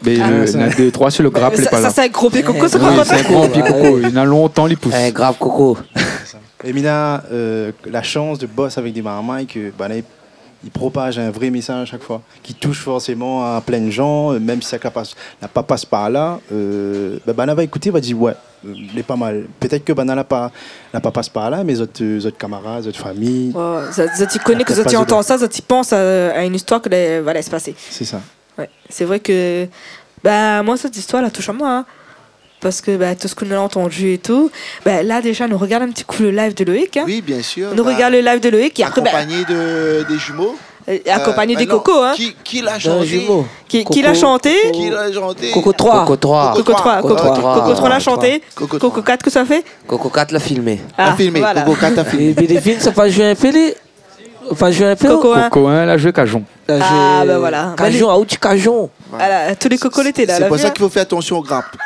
Mais il y en a 2, 3 sur le grappe, il est pas Ça, là. c'est un gros pied coco, ça Oui, par contre. c'est un grand pied coco. Il y en a longtemps, il pousse. Un grave coco. Et Mina, la chance de bosser avec des mamans que bah, là, ils propagent un vrai message à chaque fois, qui touche forcément à plein de gens, même si ça n'a pas passe par là. Bana va écouter, va dire ouais, il est pas mal. Peut-être que Bana n'a pas passe par là, mais les autres camarades, les autres familles. Ça tu connais, que ça tu entends ça tu penses à une histoire que va se passer. C'est ça. Ouais. C'est vrai que moi cette histoire la touche à moi. Hein. Parce que tout ce qu'on a entendu et tout, là déjà nous regardons un petit coup le live de Loïc. Hein. Oui, bien sûr. Nous regardons le live de Loïc et après accompagné des jumeaux. Accompagné des non, cocos. Hein. Qui l'a chanté? Qui l'a chanté? Qui l'a chanté? Coco 3. Coco 3. Coco 3. Coco 3 l'a chanté. Coco 4 que ça fait? Coco 4 l'a filmé. A filmé. Voilà. Coco 4 a filmé. Et Bénévine, ça va jouer un peu les. Enfin, jouer un peu. Coco 1. Coco 1, il a joué Cajon. Ah, ben voilà. Cajon, à où tu Cajon? Voilà, tous les cocos l'étaient là. C'est pour ça qu'il faut faire attention aux grappes.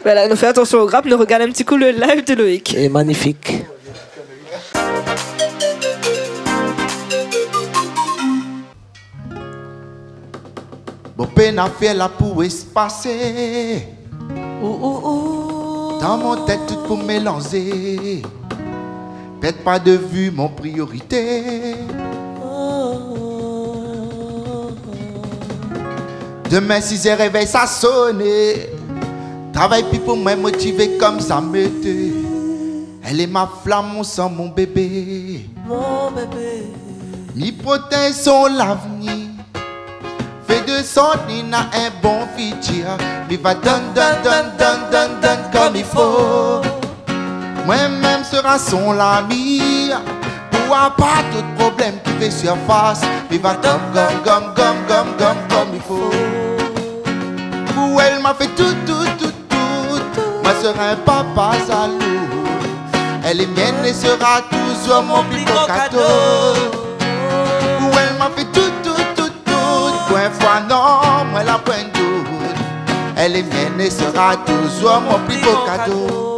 Voilà, nous fait attention au grappe, nous regardons un petit coup le live de Loïc. Et magnifique. Bon, peine à faire là pour espacer. Dans mon tête, tout pour mélanger. Pète pas de vue mon priorité. Demain, 6h, réveil, ça sonne. Travaille puis pour moi, motivé comme ça me dit. Elle est ma flamme, mon sang, mon bébé. Mon bébé. Mi protège son l'avenir. Fait de son Nina un bon futur. Mi va donne comme il faut. Moi-même sera son ami. Pourra pas tout problème qui fait surface. Mi va comme il faut. Pour elle m'a fait tout. Moi serai un papa jaloux. Elle est mienne et sera toujours mon plus beau cadeau. Pour elle m'a fait tout. Pour une fois non, moi la point doute. Elle est mienne et sera toujours mon plus beau cadeau.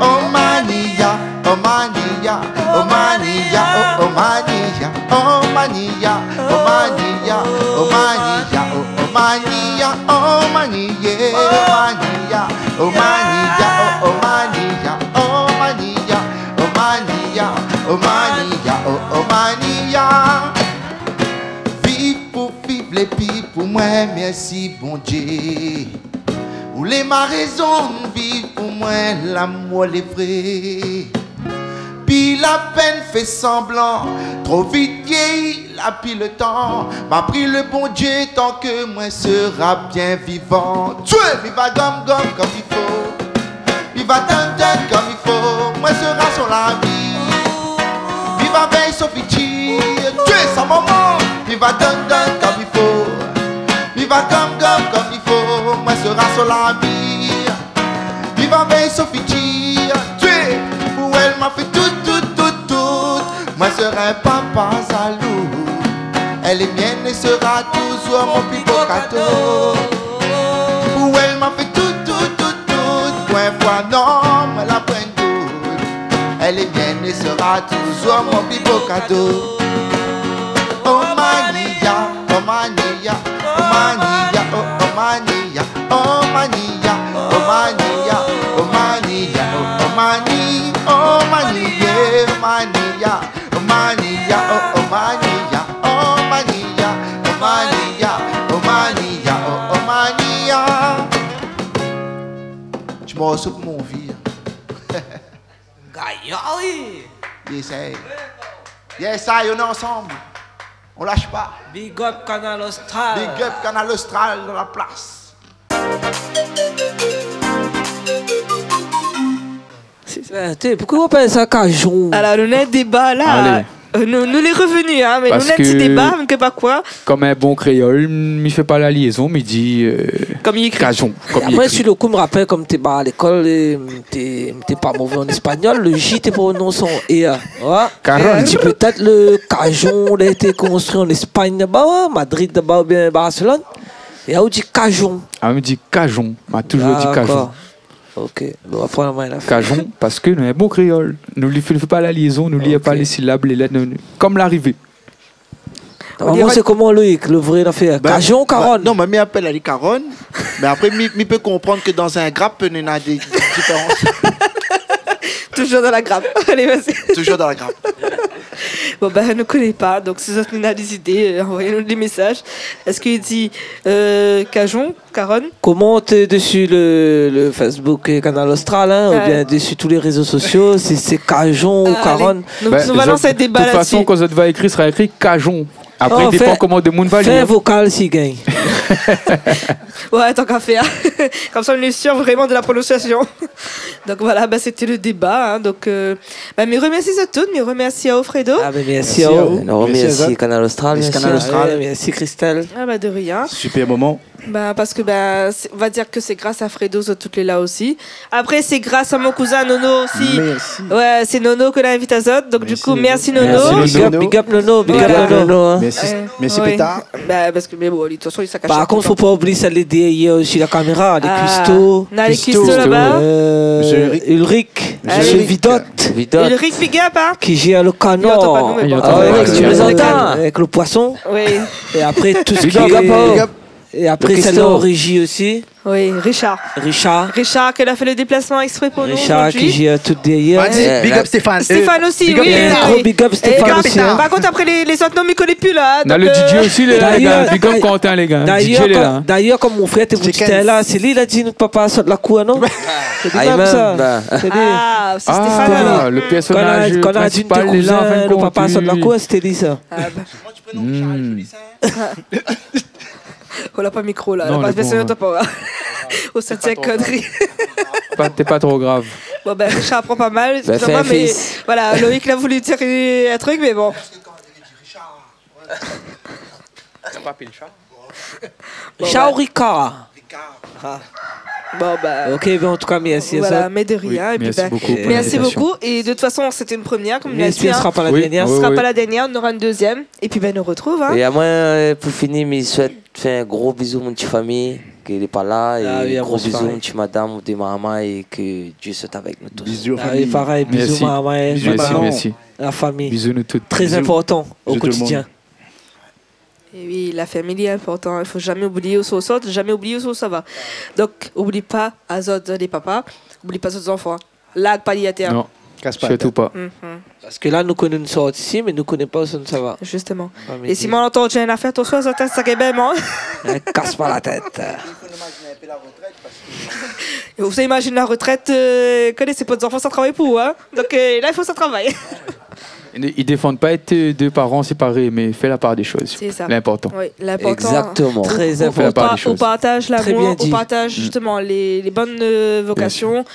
Oh mania, oh mania, oh mania, oh mania, oh mania, oh mania, oh mania, oh mania, oh mania, oh mania, oh mania, oh mania, oh mania, oh mania, oh mania, oh mania. Vive pour vivre les pires pour moi, merci bon Dieu. Ou les ma raison de vivre pour moi, l'amour est vrai. Puis la peine fait semblant, trop vite vieilli, la pile le temps. M'a pris le bon Dieu tant que moi sera bien vivant. Tuer, viva gomme comme il faut. Viva donne comme il faut. Moi sera sur la vie. Viva veille Sophie, tuer sa maman. Viva donne comme il faut. Viva comme il faut. Moi sera sur la vie. Viva veille Sophie, tuer. Pour elle m'a fait tout. Moi serai un papa jaloux. Elle est mienne et sera toujours mon plus beau cadeau. Pour elle m'a fait tout. Pour une fois non, moi la prenne toute. Elle est mienne et sera toujours mon plus beau cadeau. Oh mania, oh mania, oh mania, oh mania, oh mania, oh mania, oh mania, oh mania, oh mania, oh mania. Mania, oh mania, oh mania, oh mania, oh mania, oh mania. Je m'en soupe mon vie. Gaïoli. Yes, on est ensemble. On lâche pas. Big up Canal Austral. Big up Canal Austral dans la place. Pourquoi on appelle ça Cajon? Alors, on a un débat là. Nous les revenus, hein, mais Parce nous on a un petit que- débat, mais que pas quoi. Comme un bon créole, il fait pas la liaison, mais il dit Comme il écrit. Cajon. Comme il Après, écrit. sur le coup, me rappelle, comme t'es à l'école, t'es pas mauvais en espagnol, le J, t'es prononcé en E. Ouais. Caron. Tu peut-être le Cajon, il a été construit en Espagne, là-bas, ouais, Madrid, là-bas, ou bien Barcelone. Et on dit Cajon. Ah, il me dit Cajon. M'a toujours dit Cajon. D'accord. Ok, on va prendre la main là. Cajon, parce que nous, un bon créole. Nous ne fait pas la liaison, nous ne lions pas les syllabes, les lettres, comme l'arrivée. Moi, c'est comment Loïc, le vrai l'affaire? Cajon ou Caronne? Non, mais m'appelle Ali Caronne. Mais après, je peux comprendre que dans un grappe, il y a des différences. Toujours dans la grappe. Allez, vas-y. Toujours dans la grappe. Bon, ben, elle ne connaît pas, donc si vous avez des idées, envoyez-nous des messages. Est-ce qu'il dit Cajon, Caronne? Comment t'es dessus le Facebook et Canal Austral, hein, ou bien dessus tous les réseaux sociaux? C'est Cajon ou Caronne? Nous allons lancer un débat de toute façon, quand ça va écrire, sera écrit Cajon. Après, il dépend comment de monde va lire. Fais un vocal s'il gagne. Ouais, tant qu'à faire. Comme ça, on est sûr vraiment de la prononciation. Donc voilà, bah, c'était le débat. Hein. Donc, bah, mes remercie à tous, mes remercie à Alfredo. Ah, ben merci à vous. Merci Canal Austral. Merci Christelle. Ah, bah, de rien. Super moment. Bah, parce que bah, on va dire que c'est grâce à Fredo que toutes les là aussi. Après, c'est grâce à mon cousin Nono aussi. Merci. Ouais, c'est Nono que l'invite à Zot. Donc, du coup, merci Nono. Merci, Nono. Big up Nono, big up Nono. Hein. Merci ouais. Pétard. Bah, parce que, mais bon, de toute façon, il s'est caché. Par contre, faut pas oublier ça l'aider. Il y a aussi la caméra, les cuistots. On a les cuistots là-bas. Ulrich, Allez. Vidotte. Ulrich Big Up, hein. Qui gère le Il entend pas canon. nous, mais Il bon. entend pas. Avec, Il tu entend les pas. avec le poisson. Oui, Et après, tout ce Big qui up, est... up. Et après, Le celle cuistot. en régie aussi. oui, Richard. Richard. Richard, qui a fait le déplacement exprès pour nous Richard qui aujourd'hui. gère tout derrière. Vas-y, big up Stéphane. Stéphane aussi, big up oui. Et un gros big up Et Stéphane par- aussi. hein. Par contre, après, les autres noms, je ne connais plus là. On a donc, le DJ aussi, les gars. D'ailleurs- Big up Quentin, les gars. DJ, les là. D'ailleurs, comme mon frère, t'es là, c'est lui, il a dit notre papa sort de la cour, non? C'est lui même ça. C'est lui. Ah, c'est Stéphane alors. Ah, le personnage Quand on a dit principal, les enfants le papa sort de la cour, c'était lui ça. Ah, bah, Hmm. on n'a pas le micro là. Non, Pas le bon, personne hein. n'entend pas. Au septième connerie. T'es pas trop grave. Bon, ben, Richard apprend pas mal. Ben, excusez-moi, fais un mais fils. voilà, Loïc l'a voulu tirer un truc, mais bon. Ciao Ricard. Bon, bah. Ok, ben en tout cas, merci à Voilà, ça. mais de rien. Oui, et puis, merci bah, beaucoup pour merci l'invitation. beaucoup. Et de toute façon, c'était une première, comme il a Mais dit. ce sera pas la Oui. dernière. Ce ne sera Oui, pas oui. la dernière, on aura une deuxième. Et puis, ben, nous retrouve. Hein. Et à moi, pour finir, je souhaite faire un gros bisou à mon petit famille qui n'est pas là. Et Ah oui, à gros moi, bisou à pareil. mon petit madame, mon petit maman et que Dieu soit avec nous tous. Bisous aux Ah, et familles. pareil, bisous Merci. maman, Bisous, Merci, maman. merci. la famille. Bisous, nous toutes. Très Bisous. important au Bisous tout le quotidien. monde. Et oui, la famille est importante. Il ne faut jamais oublier où ça sort, jamais oublier où ça va. Donc, oublie pas Azot, les papas. Oublie pas aux enfants. Là, pas y à Non, Casse pas. surtout pas. Parce que là, nous connaissons une sorte ici, mais nous ne connaissons pas où ça va. Justement. Famille. Et si mon entend j'ai une affaire, toi, ça t'as ça qui est belle, moi. Casse pas la tête. Et vous imaginez la retraite, connaissez pas enfants, ça travaille pour, hein. Donc là, il faut ça travailler. Ils défendent pas être deux parents séparés, mais fais la part des choses. C'est ça. L'important. Oui, l'important. Exactement. Très On, fait la part des on choses. partage Très bien l'amour, dit. on partage justement les bonnes vocations,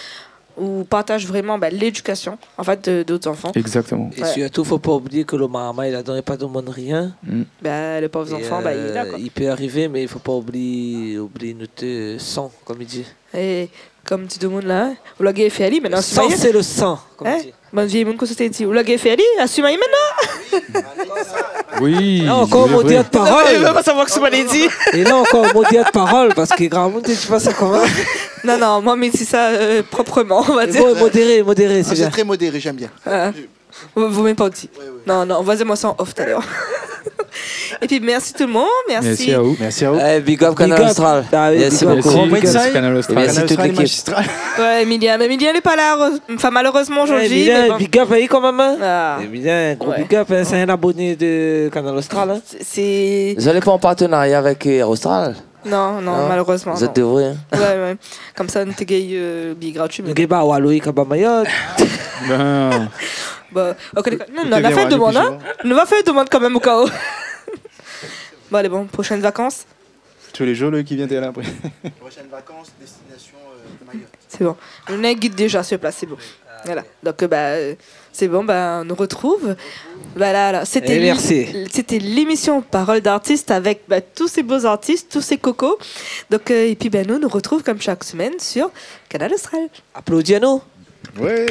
on partage vraiment l'éducation en fait d'autres enfants. Exactement. Et Ouais. surtout, faut pas oublier que le maman, il a donné pas de monde rien. Les pauvres Et, enfants, il est là quoi. il peut arriver, mais il faut pas oublier notre sang, comme il dit. Et comme dit tout le monde là, vous l'avez fait Ali, maintenant Le sang, c'est le sang, comme Hein? il dit. Bon, j'ai mon conseil dit, vous l'avez fait Ali, assumez maintenant. Oui. Là, encore c'est mot vrai. de parole. Il va pas savoir que c'est mal dit. Et là, encore mot de parole, parce que grand monde, tu fais ça comment? Non, moi mais c'est ça proprement, on va Mais dire. bon, modéré, c'est C'est bien. très modéré, j'aime bien. Vous m'avez pas dit. Non, vas-y, moi ça en off tout à l'heure. Et puis merci tout le monde, Merci à vous. Merci à vous. Eh, big up Big Canal up. Austral. Ah oui, Merci big up. beaucoup. Grand big up. Merci, Canal Austral. Merci toute l'équipe. Magistral. Ouais, Emilia. Mais Emilia n'est pas là, enfin malheureusement aujourd'hui. mais Emilien, bon. big up aí quand même. Hein. Ah, Emilien, gros Ouais. big up, hein, c'est un abonné de Canal Austral. Hein. c'est. Vous n'allez pas en partenariat avec Austral? Non, Non. malheureusement. Vous Non. êtes devrés. Hein. Ouais. Comme ça, on te gagne billet gratuit. Nous Mais... avons Waloï Kabamayot. Ben, Bah, ok, d'accord. Non, Tout on est a bien, fait une ouais, demande, depuis hein. On va faire une demande quand même au cas où. Bon, allez, bon, prochaines vacances. Tous les jours, le qui vient t'es là après. Prochaines vacances, destination Mayotte. C'est bon. On a un guide déjà sur place, c'est bon. Voilà. Donc, c'est bon, on nous retrouve. Voilà, c'était Et merci. c'était l'émission Parole d'artiste avec tous ces beaux artistes, tous ces cocos. Donc, et puis, nous retrouve comme chaque semaine sur Canal Austral. Applaudis à nous. Ouais.